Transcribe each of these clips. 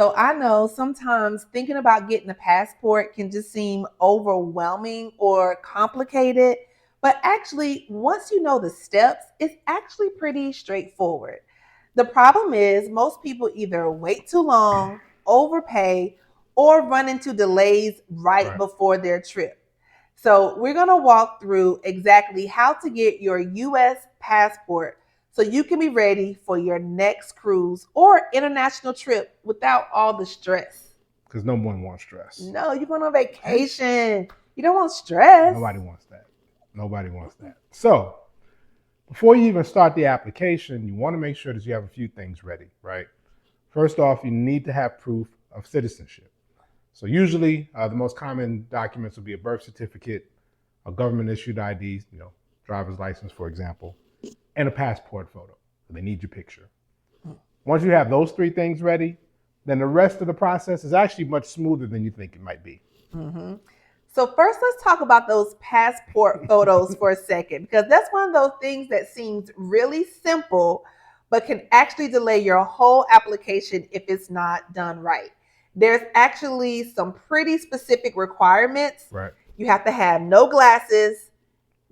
So I know sometimes thinking about getting a passport can just seem overwhelming or complicated, but actually, once you know the steps, it's actually pretty straightforward. The problem is most people either wait too long, overpay, or run into delays right Right. before their trip. So, we're going to walk through exactly how to get your US passport so you can be ready for your next cruise or international trip without all the stress. Because no one wants stress. No, you're going on vacation. You don't want stress. Nobody wants that. Nobody wants that. So before you even start the application, you want to make sure that you have a few things ready, right? First off, you need to have proof of citizenship. So usually, the most common documents will be a birth certificate, a government issued ID, driver's license, for example, and a passport photo. They need your picture. Once you have those three things ready, then the rest of the process is actually much smoother than you think it might be. Mm-hmm. So first, let's talk about those passport photos for a second, because that's one of those things that seems really simple, but can actually delay your whole application if it's not done right. There's actually some pretty specific requirements. Right. You have to have no glasses,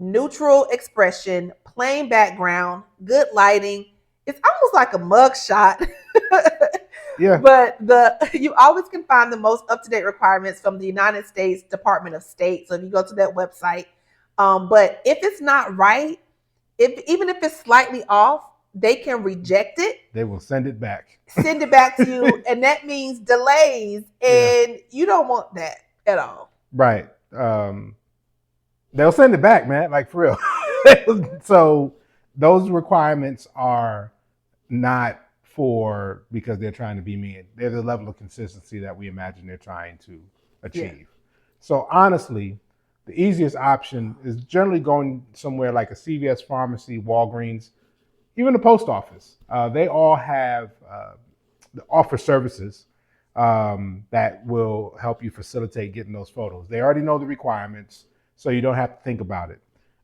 neutral expression, plain background, good lighting. It's almost like a mug shot. Yeah. But the you always can find the most up to date requirements from the United States Department of State. So if you go to that website, but if it's not right, if even if it's slightly off, they can reject it, They will send it back. send it back to you, and that means delays, Yeah. and you don't want that at all. Right. They'll send it back, man. Like for real. So those requirements are not for because they're trying to be mean. They're the level of consistency that we imagine they're trying to achieve. Yeah. So honestly, the easiest option is generally going somewhere like a CVS pharmacy, Walgreens, even the post office. They all have offer services that will help you facilitate getting those photos. They already know the requirements, so you don't have to think about it.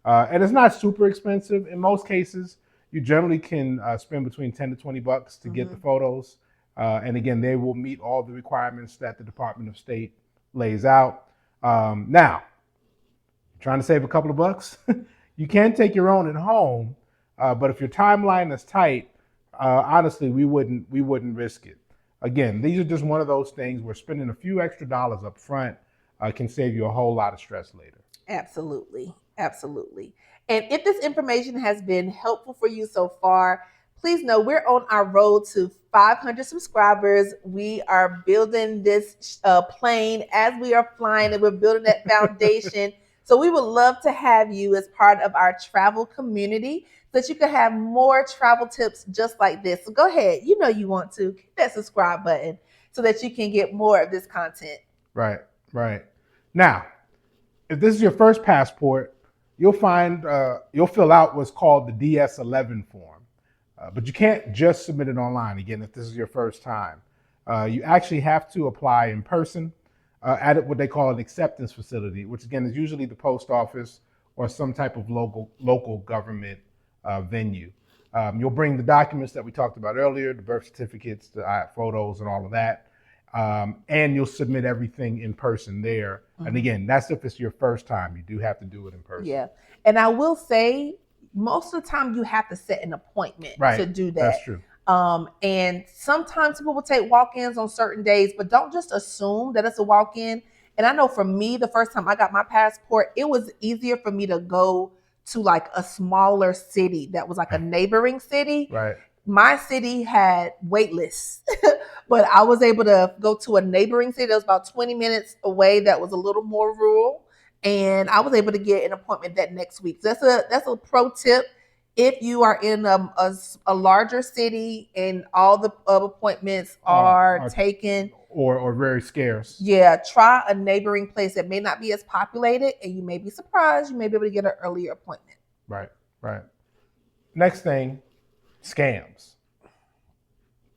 And it's not super expensive. In most cases, you generally can spend between 10 to 20 bucks to get the photos. And again, they will meet all the requirements that the Department of State lays out. Now, trying to save a couple of bucks, you can take your own at home, but if your timeline is tight, honestly, we wouldn't risk it. Again, these are just one of those things where spending a few extra dollars up front can save you a whole lot of stress later. Absolutely. Absolutely. And if this information has been helpful for you so far, please know we're on our road to 500 subscribers. We are building this plane as we are flying, and we're building that foundation. So we would love to have you as part of our travel community so that you can have more travel tips just like this. So go ahead. You know you want to hit that subscribe button so that you can get more of this content. Right, right. Now, if this is your first passport, you'll fill out what's called the DS-11 form. But you can't just submit it online, again, if this is your first time. You actually have to apply in person at what they call an acceptance facility, which again is usually the post office or some type of local government venue. You'll bring the documents that we talked about earlier, the birth certificates, the photos, and all of that. And you'll submit everything in person there. And again, that's if it's your first time. You do have to do it in person. Yeah. And I will say, most of the time you have to set an appointment to do that. That's true. And sometimes people will take walk-ins on certain days, but don't just assume that it's a walk-in. And I know for me, the first time I got my passport, it was easier for me to go to like a smaller city that was like a neighboring city. Right. My city had wait lists, but I was able to go to a neighboring city that was about 20 minutes away that was a little more rural, and I was able to get an appointment that next week. So that's a pro tip. If you are in a larger city and all the appointments are taken or very scarce, yeah, try a neighboring place that may not be as populated, and you may be surprised. You may be able to get an earlier appointment. Right, right. Next thing, scams.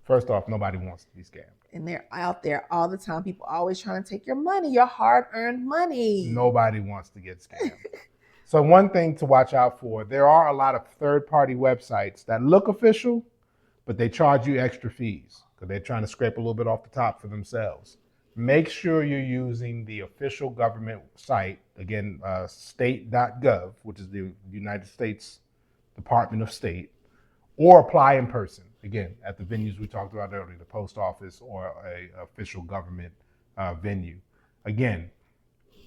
First off, nobody wants to be scammed. And they're out there all the time. People always trying to take your money, your hard-earned money. Nobody wants to get scammed. So one thing to watch out for, there are a lot of third-party websites that look official, but they charge you extra fees. because they're trying to scrape a little bit off the top for themselves. Make sure you're using the official government site, again, state.gov, which is the United States Department of State, or apply in person, again, at the venues we talked about earlier, the post office or a official government venue. Again,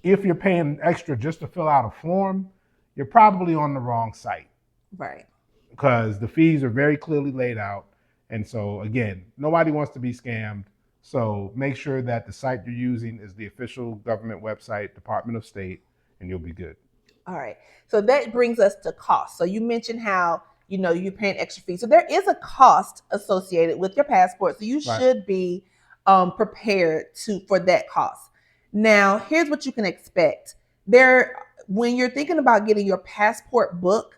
if you're paying extra just to fill out a form, you're probably on the wrong site. Right. Because the fees are very clearly laid out. And so, again, nobody wants to be scammed. So make sure that the site you're using is the official government website, Department of State, and you'll be good. All right. So that brings us to cost. So you mentioned how, you're paying extra fees. So there is a cost associated with your passport. So you should be prepared for that cost. Now, here's what you can expect. When you're thinking about getting your passport book,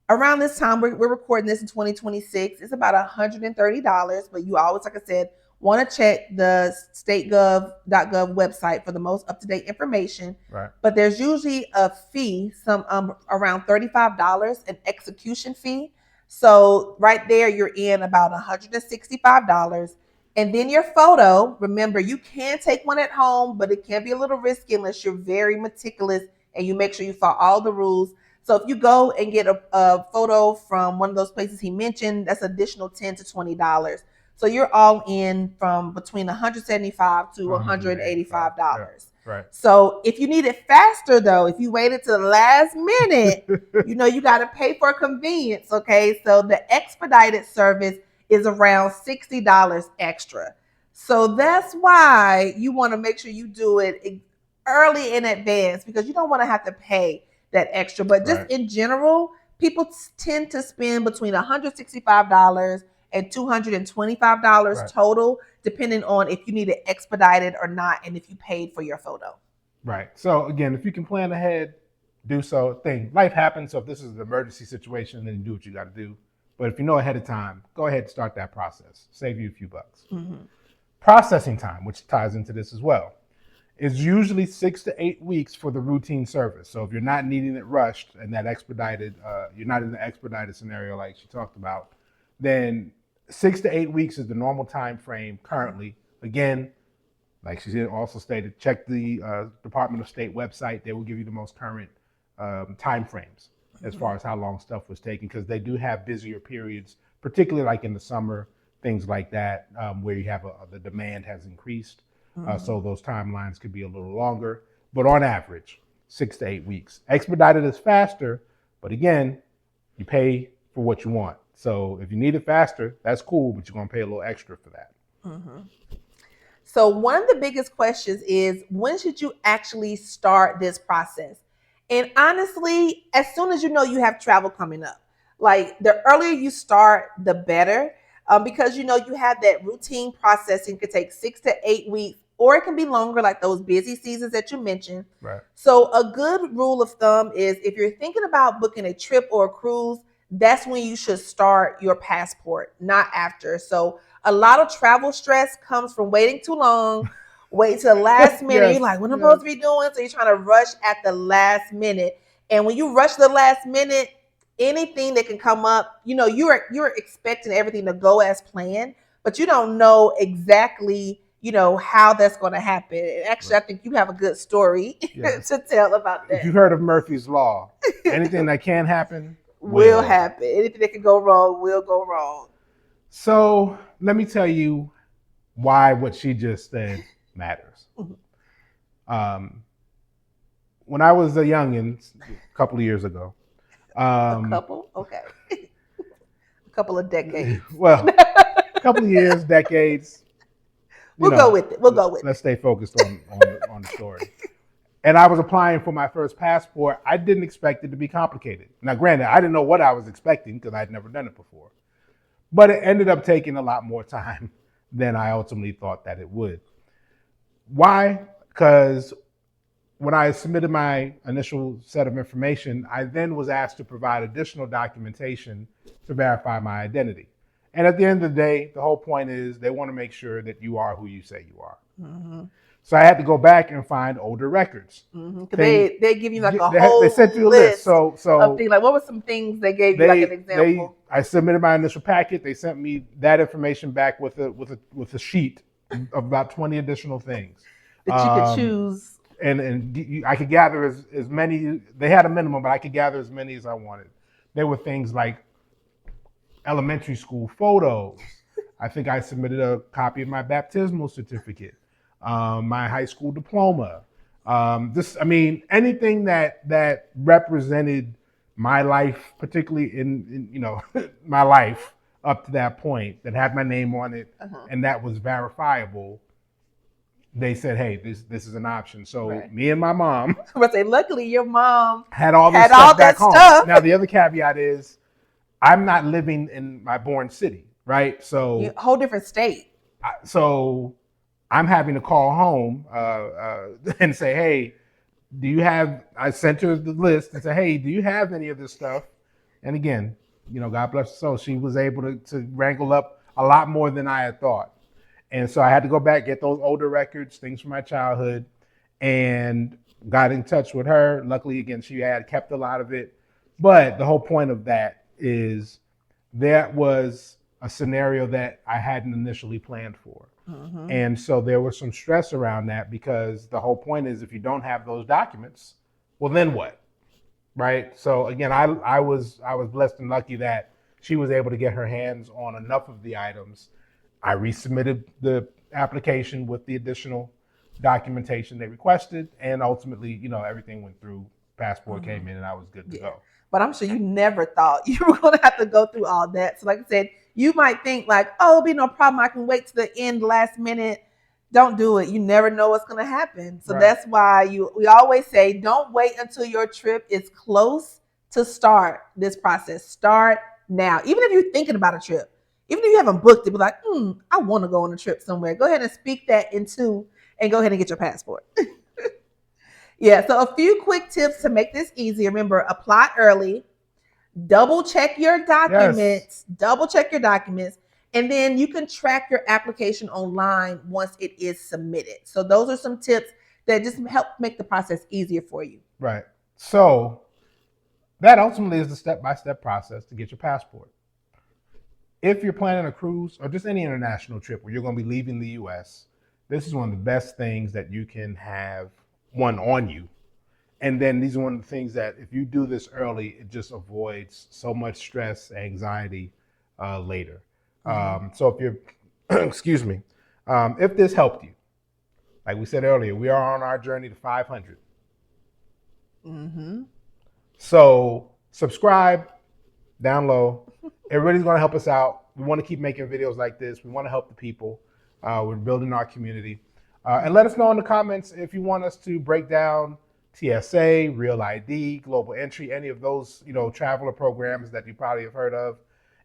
around this time, we're recording this in 2026, it's about $130, but you always, like I said, want to check the state.gov website for the most up-to-date information. Right. But there's usually a fee, around $35, an execution fee. So right there, you're in about $165. And then your photo, remember, you can take one at home, but it can be a little risky unless you're very meticulous and you make sure you follow all the rules. So if you go and get a photo from one of those places he mentioned, that's additional $10 to $20. So you're all in from between $175 to $185. Yeah, right. So if you need it faster, though, if you waited to the last minute, you got to pay for convenience. Okay, so the expedited service is around $60 extra. So that's why you want to make sure you do it early in advance, because you don't want to have to pay that extra. But just in general, people tend to spend between $165 and $225 total, depending on if you need it expedited or not, and if you paid for your photo. Right. So again, if you can plan ahead, do so. Life happens. So if this is an emergency situation, then you do what you got to do. But if you know ahead of time, go ahead and start that process. Save you a few bucks. Mm-hmm. Processing time, which ties into this as well, is usually 6 to 8 weeks for the routine service. So if you're not needing it rushed and that expedited, you're not in the expedited scenario like she talked about, then 6 to 8 weeks is the normal time frame currently. Again, like she also stated, check the Department of State website. They will give you the most current time frames as far as how long stuff was taking, because they do have busier periods, particularly like in the summer, things like that, where you have the demand has increased. So those timelines could be a little longer, but on average, 6 to 8 weeks. Expedited is faster, but again, you pay for what you want. So if you need it faster, that's cool, but you're going to pay a little extra for that. Mm-hmm. So one of the biggest questions is, when should you actually start this process? And honestly, as soon as you know you have travel coming up, like the earlier you start, the better, because you have that routine processing could take 6 to 8 weeks, or it can be longer, like those busy seasons that you mentioned. Right. So a good rule of thumb is, if you're thinking about booking a trip or a cruise, that's when you should start your passport, not after. So a lot of travel stress comes from waiting too long, wait till the last minute. Yes, you're like, what am I supposed to be doing? So you're trying to rush at the last minute. And when you rush the last minute, anything that can come up, you're expecting everything to go as planned, but you don't know exactly, how that's going to happen. And actually, I think you have a good story to tell about that. If you've heard of Murphy's Law, anything that can happen will happen. Anything that can go wrong will go wrong. So let me tell you why what she just said matters. Mm-hmm. When I was a youngin', a couple of years ago. A couple? Okay. A couple of decades. Well, a couple of years, decades. We'll go with it. Let's stay focused on the story. And I was applying for my first passport. I didn't expect it to be complicated. Now, granted, I didn't know what I was expecting because I'd never done it before. But it ended up taking a lot more time than I ultimately thought that it would. Why? Because when I submitted my initial set of information, I then was asked to provide additional documentation to verify my identity. And at the end of the day, the whole point is they want to make sure that you are who you say you are. Mm-hmm. So I had to go back and find older records. Mm-hmm. They give you like a They whole sent you a list. So of things. Like, what were some things they gave you, like an example? I submitted my initial packet. They sent me that information back with a sheet of about 20 additional things that you could choose. And I could gather as many. They had a minimum, but I could gather as many as I wanted. There were things like elementary school photos. I think I submitted a copy of my baptismal certificate, my high school diploma. Anything that represented my life, particularly in my life up to that point, that had my name on it, and that was verifiable. They said, "Hey, this is an option." So me and my mom. But luckily, your mom had all this stuff back home. Now the other caveat is, I'm not living in my born city, right? So whole different state. So I'm having to call home and say, "Hey, do you have?" I sent her the list and said, "Hey, do you have any of this stuff?" And again, God bless her soul, she was able to wrangle up a lot more than I had thought. And so I had to go back, get those older records, things from my childhood, and got in touch with her. Luckily, again, she had kept a lot of it. But the whole point of that is that was a scenario that I hadn't initially planned for. Mm-hmm. And so there was some stress around that, because the whole point is, if you don't have those documents, well, then what? Right? So again, I was blessed and lucky that she was able to get her hands on enough of the items. I resubmitted the application with the additional documentation they requested, and ultimately, everything went through. Passport came in, and I was good to go. But I'm sure you never thought you were going to have to go through all that. So like I said, you might think like, oh, it'll be no problem. I can wait to the end, last minute. Don't do it. You never know what's going to happen. So that's why we always say, don't wait until your trip is close to start this process. Start now. Even if you're thinking about a trip. Even if you haven't booked it, be like, I want to go on a trip somewhere. Go ahead and speak that into, and go ahead and get your passport. Yeah, so a few quick tips to make this easy. Remember, apply early. Double check your documents. Yes. Double check your documents. And then you can track your application online once it is submitted. So those are some tips that just help make the process easier for you. Right. So that ultimately is the step-by-step process to get your passport. If you're planning a cruise or just any international trip where you're going to be leaving the U.S., this is one of the best things that you can have on you. And then these are one of the things that if you do this early, it just avoids so much stress, anxiety later. So if you're, excuse me, if this helped you, like we said earlier, we are on our journey to 500. Mm-hmm. So subscribe, download. It really is going to help us out. We want to keep making videos like this. We want to help the people. We're building our community. And let us know in the comments if you want us to break down TSA, Real ID, Global Entry, any of those, traveler programs that you probably have heard of,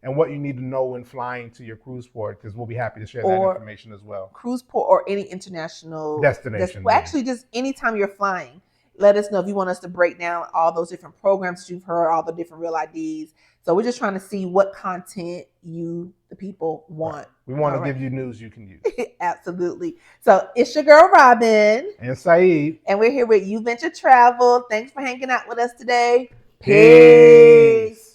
and what you need to know when flying to your cruise port, because we'll be happy to share that information as well. Cruise port or any international destination. Actually, just anytime you're flying, let us know if you want us to break down all those different programs you've heard, all the different Real IDs. So we're just trying to see what content you, the people, want. We want to give you news you can use. Absolutely. So it's your girl, Robin. And Saeed. And we're here with You Venture Travel. Thanks for hanging out with us today. Peace.